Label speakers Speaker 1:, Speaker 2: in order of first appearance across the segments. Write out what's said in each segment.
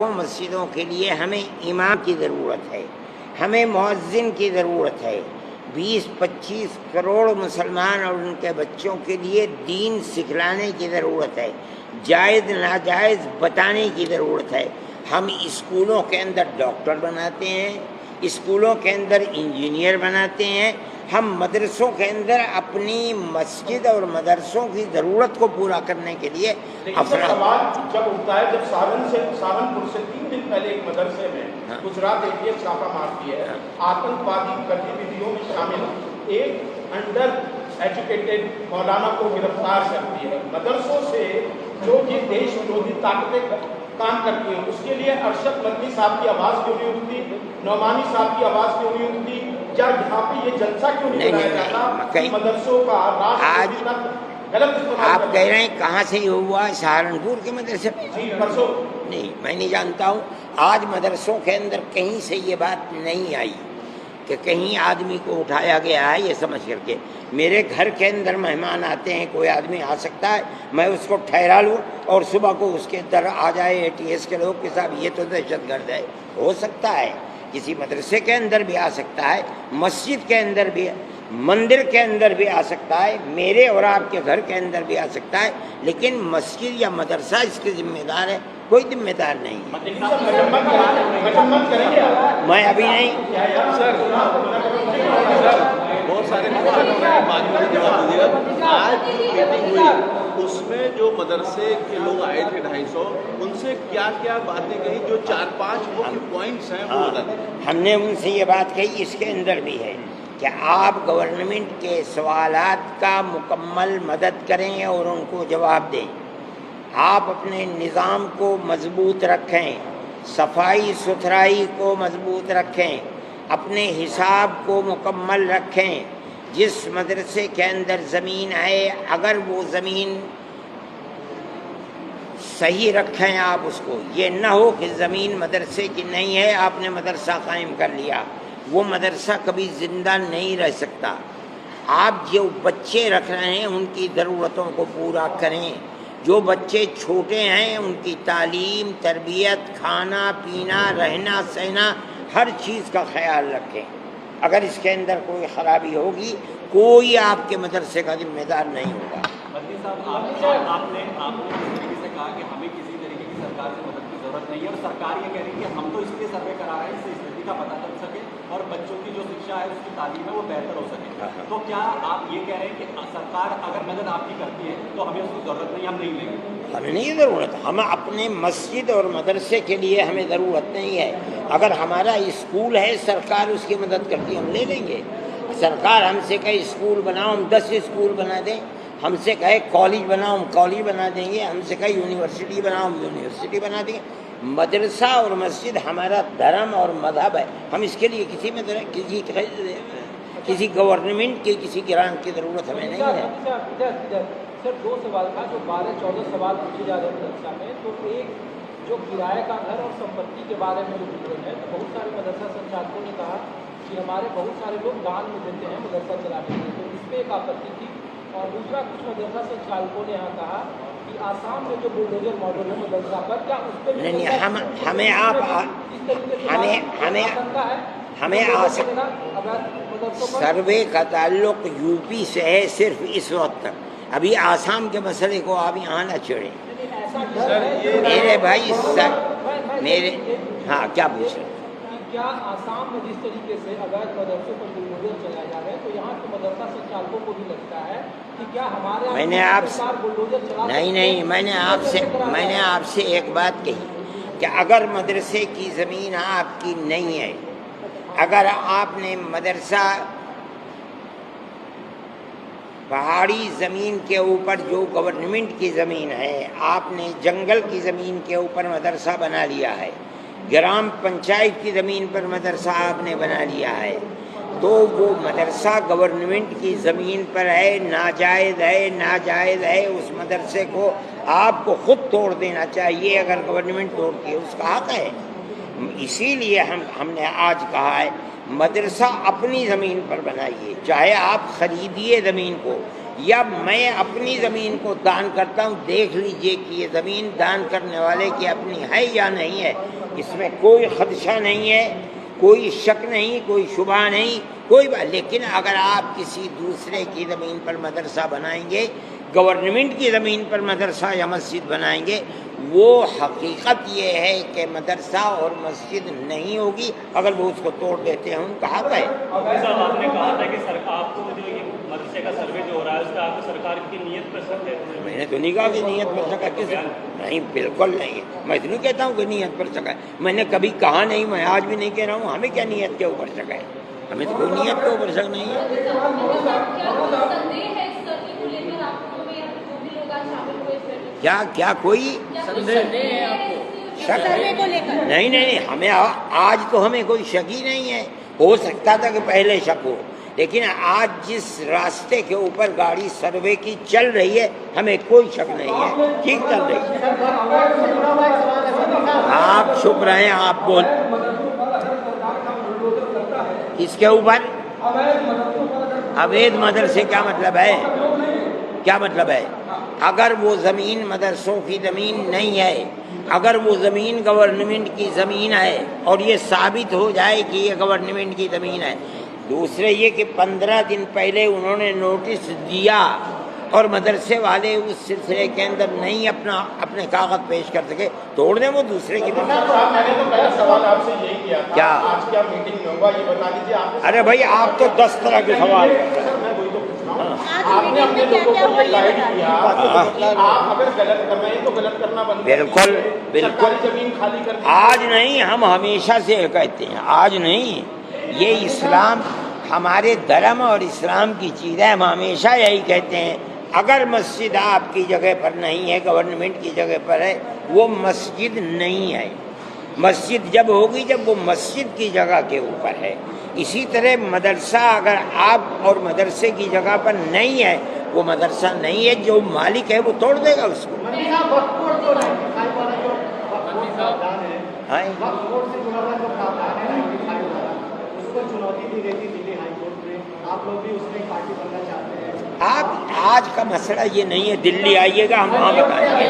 Speaker 1: مسجدوں کے لیے ہمیں امام کی ضرورت ہے، ہمیں مؤذن کی ضرورت ہے۔ 20-25 کروڑ مسلمان اور ان کے بچوں کے لیے دین سکھلانے کی ضرورت ہے، جائز ناجائز بتانے کی ضرورت ہے۔ ہم اسکولوں کے اندر ڈاکٹر بناتے ہیں، اسکولوں کے اندر انجینئر بناتے ہیں، ہم مدرسوں کے اندر اپنی مسجد اور مدرسوں کی ضرورت کو پورا کرنے کے لیے
Speaker 2: سوال جب اٹھتا ہے، جب سہارنپور سے 3 دن پہلے ایک مدرسے میں گجرات ATF چھاپہ مارتی ہے، آتنکوادی گتیویدھیوں میں شامل ایک انڈر ایجوکیٹڈ مولانا کو گرفتار کرتی ہے۔ مدرسوں سے جو یہ دیش ورودھی طاقتیں کام کرتی ہیں، اس کے لیے ارشد مدنی صاحب کی آواز کیوں نہیں اٹھتی، نعمانی صاحب کی آواز کیوں نہیں اٹھتی، یا یہاں پہ یہ جلسہ کیوں نہیں بنایا جاتا کہ مدرسوں کا
Speaker 1: آج آپ کہہ رہے ہیں کہاں سے یہ ہوا؟ سہارنپور کے مدرسے میں؟ نہیں، میں نہیں جانتا ہوں۔ آج مدرسوں کے اندر کہیں سے یہ بات نہیں آئی کہ کہیں آدمی کو اٹھایا گیا ہے یہ سمجھ کر کے۔ میرے گھر کے اندر مہمان آتے ہیں، کوئی آدمی آ سکتا ہے، میں اس کو ٹھہرا لوں اور صبح کو اس کے در آ جائے ATS کے لوگ کہ صاحب یہ تو دہشت گرد ہے۔ ہو سکتا ہے، کسی مدرسے کے اندر بھی آ سکتا ہے، مسجد کے اندر بھی، مندر کے اندر بھی آ سکتا ہے، میرے اور آپ کے گھر کے اندر بھی آ سکتا ہے، لیکن مسجد یا مدرسہ اس کے ذمہ دار ہے، کوئی ذمہ دار نہیں ہے۔ میں ابھی نہیں
Speaker 3: بہت سارے آج میٹنگ ہوئی، اس میں جو مدرسے کے لوگ آئے تھے 250، ان سے کیا کیا باتیں کہی؟ جو 4-5 مکھ پوائنٹس ہیں وہ بتا دیں۔
Speaker 1: ہم نے ان سے یہ بات کہی، اس کے اندر بھی ہے کہ آپ گورنمنٹ کے سوالات کا مکمل مدد کریں اور ان کو جواب دیں۔ آپ اپنے نظام کو مضبوط رکھیں، صفائی ستھرائی کو مضبوط رکھیں، اپنے حساب کو مکمل رکھیں۔ جس مدرسے کے اندر زمین ہے، اگر وہ زمین صحیح رکھیں آپ اس کو، یہ نہ ہو کہ زمین مدرسے کی نہیں ہے، آپ نے مدرسہ قائم کر لیا، وہ مدرسہ کبھی زندہ نہیں رہ سکتا۔ آپ جو بچے رکھ رہے ہیں ان کی ضرورتوں کو پورا کریں، جو بچے چھوٹے ہیں ان کی تعلیم، تربیت، کھانا پینا، رہنا سہنا، ہر چیز کا خیال رکھیں۔ اگر اس کے اندر کوئی خرابی ہوگی، کوئی آپ کے مدرسے کا ذمہ دار نہیں ہوگا۔
Speaker 4: مدنی صاحب، آپ نے اس طریقے سے کہا کہ ہمیں کسی طریقے کی سرکار سے مدد کی ضرورت نہیں ہے، اور سرکار یہ کہہ رہی ہے کہ ہم تو اس لیے سروے کرا رہے ہیں اس سے استھتی کا پتہ چل سکے اور بچوں کی جو شکشا ہے، اس کی تعلیم ہے، وہ بہتر ہو سکے۔ تو کیا آپ یہ کہہ رہے ہیں کہ سرکار اگر مدد آپ کی کرتی ہے تو ہمیں اس کی ضرورت نہیں، ہم نہیں لیں گے؟
Speaker 1: ہمیں نہیں ضرورت، ہم اپنے مسجد اور مدرسے کے لیے ہمیں ضرورت نہیں ہے۔ اگر ہمارا اسکول ہے، سرکار اس کی مدد کرتی ہے، ہم لے لیں گے۔ سرکار ہم سے کہے اسکول بناؤ، ہم 10 اسکول بنا دیں، ہم سے کہے کالج بناؤ، ہم کالج بنا دیں گے، ہم سے کہے یونیورسٹی بناؤ، ہم یونیورسٹی بنا دیں گے۔ مدرسہ اور مسجد ہمارا دھرم اور مذہب ہے، ہم اس کے لیے کسی گورنمنٹ کے کسی گرانٹ کی ضرورت ہمیں نہیں ہے۔
Speaker 5: سر 2 سوال تھا، جو 12-14 سوال پوچھے جا رہے ہیں مدرسہ میں، تو ایک جو کرایہ کا گھر اور سمپتی کے بارے میں جو ذکر ہے، تو بہت سارے مدرسہ سنچالکوں نے کہا کہ ہمارے بہت سارے لوگ دان میں دیتے ہیں مدرسہ چلانے کے لیے، تو اس پہ ایک آپتی تھی۔ اور دوسرا، کچھ مدرسہ سنچالکوں نے یہاں کہا کہ آسام میں جو بلڈوزر ماڈل ہے مدرسہ پر، کیا اس پہ
Speaker 1: ہمیں سروے کا تعلق UP سے ہے صرف اس وقت تک، ابھی آسام کے مسئلے کو آپ یہاں نہ چھیڑیں۔ میرے بھائی ہاں، کیا پوچھ رہے ہیں؟
Speaker 5: کیا آسام میں جس طریقے سے اگر مدرسوں پر بلڈوزر چلائے جا رہے ہیں، تو یہاں کے مدرسہ سنچالکوں کو بھی لگتا ہے کہ کیا ہمارے
Speaker 1: میں نے آپ سے ایک بات کہی کہ اگر مدرسے کی زمین آپ کی نہیں ہے، اگر آپ نے مدرسہ پہاڑی زمین کے اوپر جو گورنمنٹ کی زمین ہے، آپ نے جنگل کی زمین کے اوپر مدرسہ بنا لیا ہے، گرام پنچایت کی زمین پر مدرسہ آپ نے بنا لیا ہے، تو وہ مدرسہ گورنمنٹ کی زمین پر ہے، ناجائز ہے، اس مدرسے کو آپ کو خود توڑ دینا چاہیے۔ اگر گورنمنٹ توڑتی ہے، اس کا حق ہے۔ اسی لیے ہم نے آج کہا ہے مدرسہ اپنی زمین پر بنائیے، چاہے آپ خریدیے زمین کو، یا میں اپنی زمین کو دان کرتا ہوں، دیکھ لیجئے کہ یہ زمین دان کرنے والے کی اپنی ہے یا نہیں ہے، اس میں کوئی خدشہ نہیں ہے، کوئی شک نہیں، کوئی شبہ نہیں، کوئی بات. لیکن اگر آپ کسی دوسرے کی زمین پر مدرسہ بنائیں گے، گورنمنٹ کی زمین پر مدرسہ یا مسجد بنائیں گے، وہ حقیقت یہ ہے کہ مدرسہ اور مسجد نہیں ہوگی اگر وہ اس کو توڑ دیتے ہیں. ان کا حق ہے.
Speaker 4: صاحب آپ نے کہا تھا کہ آپ کو جو یہ مدرسے کا سروے جو ہو رہا ہے اس کا آپ کو سرکار کی نیت پر شک ہے.
Speaker 1: میں نے تو نہیں کہا کہ نیت پر شک ہے، کس نہیں، بالکل نہیں. میں تو نہیں کہتا ہوں کہ نیت پر شک ہے، میں نے کبھی کہا نہیں، میں آج بھی نہیں کہہ رہا ہوں. ہمیں کیا نیت کے اوپر شک ہے؟ ہمیں تو کوئی نیت کے اوپر شک نہیں ہے. کیا کیا کوئی شک نہیں نہیں، ہمیں آج تو ہمیں کوئی شک ہی نہیں ہے. ہو سکتا تھا کہ پہلے شک ہو، لیکن آج جس راستے کے اوپر گاڑی سروے کی چل رہی ہے ہمیں کوئی شک نہیں ہے، ٹھیک چل رہی ہے. آپ چپ رہیں، آپ بول اس کے اوپر اویدھ مدرسے کیا مطلب ہے؟ کیا مطلب ہے؟ اگر وہ زمین مدرسوں کی زمین نہیں ہے، اگر وہ زمین گورنمنٹ کی زمین ہے اور یہ ثابت ہو جائے کہ یہ گورنمنٹ کی زمین ہے. دوسرے یہ کہ 15 دن پہلے انہوں نے نوٹس دیا اور مدرسے والے اس سلسلے کے اندر نہیں اپنے کاغذ پیش کر سکے، توڑ دیں وہ دوسرے کی زمین.
Speaker 2: میں نے تو پہلا سوال آپ سے یہی کیا تھا،
Speaker 1: کیا
Speaker 2: آج کیا میٹنگ میں ہوگا یہ بتا دیجیے. آپ
Speaker 1: ارے بھائی آپ تو 10 طرح کے سوال کرتے ہیں.
Speaker 2: میں وہی تو پوچھ رہا ہوں، آپ نے اپنے لوگوں کو یہ گائیڈ کیا، آپ اگر غلط کر رہے ہیں تو غلط کرنا بند کر
Speaker 1: بالکل
Speaker 2: دیجیے. سرکاری زمین خالی کر دیجیے.
Speaker 1: آج نہیں، ہم ہمیشہ سے یہ کہتے ہیں، آج نہیں. یہ اسلام ہمارے دھرم اور اسلام کی چیز ہے. ہم ہمیشہ یہی کہتے ہیں اگر مسجد آپ کی جگہ پر نہیں ہے، گورنمنٹ کی جگہ پر ہے، وہ مسجد نہیں ہے. مسجد جب ہوگی جب وہ مسجد کی جگہ کے اوپر ہے. اسی طرح مدرسہ اگر آپ اور مدرسے کی جگہ پر نہیں ہے، وہ مدرسہ نہیں ہے. جو مالک ہے وہ توڑ دے گا اس کو. آپ آج کا مسئلہ یہ نہیں ہے، دلی آئیے گا ہم وہاں بتائیں گے.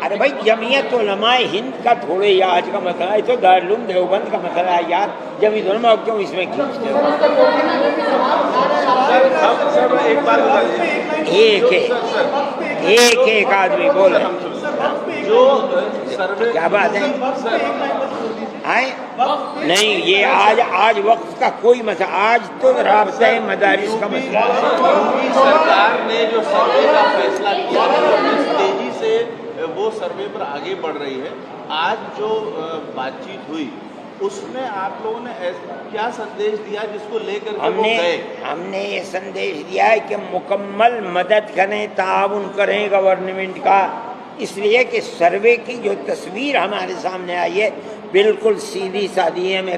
Speaker 1: ارے بھائی جمعیت علماء ہند کا تھوڑے ہی آج کا مسئلہ ہے، تو دارالعلوم دیوبند کا مسئلہ ہے یار. جمعیت علماء کیوں اس میں کھینچتے ہو؟
Speaker 3: ایک بات
Speaker 1: ایک آدمی بولے
Speaker 3: جو سروے
Speaker 1: کیا بات ہے؟ نہیں، یہ آج وقت کا کوئی مسئلہ، آج تو رابطہ مدارس کا مسئلہ ہے.
Speaker 3: سرکار نے جو سروے کا فیصلہ کیا اس تیزی سے وہ سروے پر آگے بڑھ رہی ہے. آج جو بات چیت ہوئی اس میں آپ لوگوں نے کیا سندیش دیا جس کو لے کر کے وہ گئے؟
Speaker 1: ہم نے یہ سندیش دیا ہے کہ مکمل مدد کریں، تعاون کریں گورنمنٹ کا. اس لیے کہ سروے کی جو تصویر ہمارے سامنے آئی ہے بالکل سیدھی سادھی ہے، میں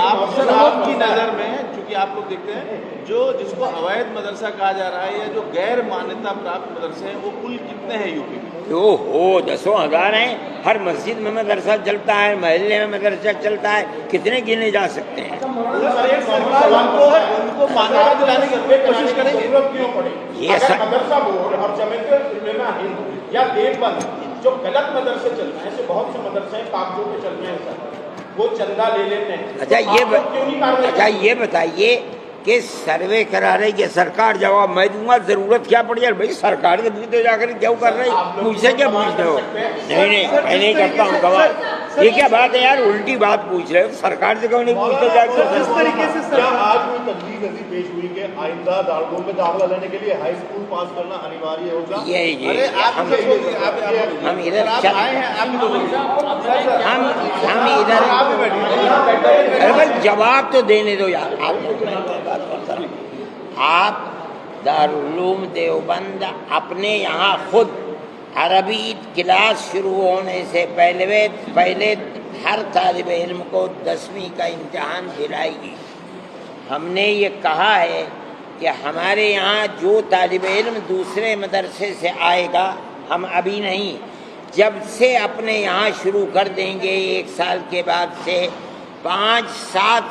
Speaker 3: آپ کی نظر میں چونکہ آپ لوگ دیکھتے ہیں جس کو اویدھ مدرسہ کہا جا رہا ہے یا جو غیر مانیتا پراپت مدرسے ہیں وہ کل کتنے ہیں یو پی میں؟
Speaker 1: ہو 10,000 ہیں. ہر مسجد میں مدرسہ چلتا ہے، محلے میں مدرسہ چلتا ہے، کتنے گنے جا سکتے ہیں؟
Speaker 3: ان کو مانیتا دلانے کی کوشش کریں گے.
Speaker 1: یہ
Speaker 2: مدرسہ بورڈ اور جمعیت علماء ہند یا دیوبند جو غلط مدرسے چل رہے ہیں، ایسے بہت سے مدرسے ہیں کاغذوں پہ چل رہے ہیں سر، وہ چندہ لے لیتے ہیں.
Speaker 1: اچھا یہ بتائیے کہ سروے کرا رہی ہے سرکار، جواب میں دوں گا. ضرورت کیا پڑ جائے بھائی سرکار کے پوچھتے جا کر کیوں کر رہی، مجھ سے کیا پوچھتے ہو؟ نہیں میں نہیں کرتا ہوں گواہ. یہ کیا بات ہے یار، الٹی بات پوچھ رہے ہو. سرکار سے کیوں نہیں پوچھتے جا کر؟
Speaker 6: جس طریقے سے کیا آج کوئی تجویز ایسی پیش ہوئی کہ آئندہ دارالعلوم میں داخلہ لینے کے لیے ہائی اسکول پاس کرنا انواریہ ہوگا؟
Speaker 1: ہم ادھر جواب تو دینے دو یار. آپ دارالعلوم دیوبند اپنے یہاں خود عربی کلاس شروع ہونے سے پہلے ہر طالب علم کو 10ویں کا امتحان دلائے گی. ہم نے یہ کہا ہے کہ ہمارے یہاں جو طالب علم دوسرے مدرسے سے آئے گا، ہم ابھی نہیں، جب سے اپنے یہاں شروع کر دیں گے 1 سال کے بعد سے 5-7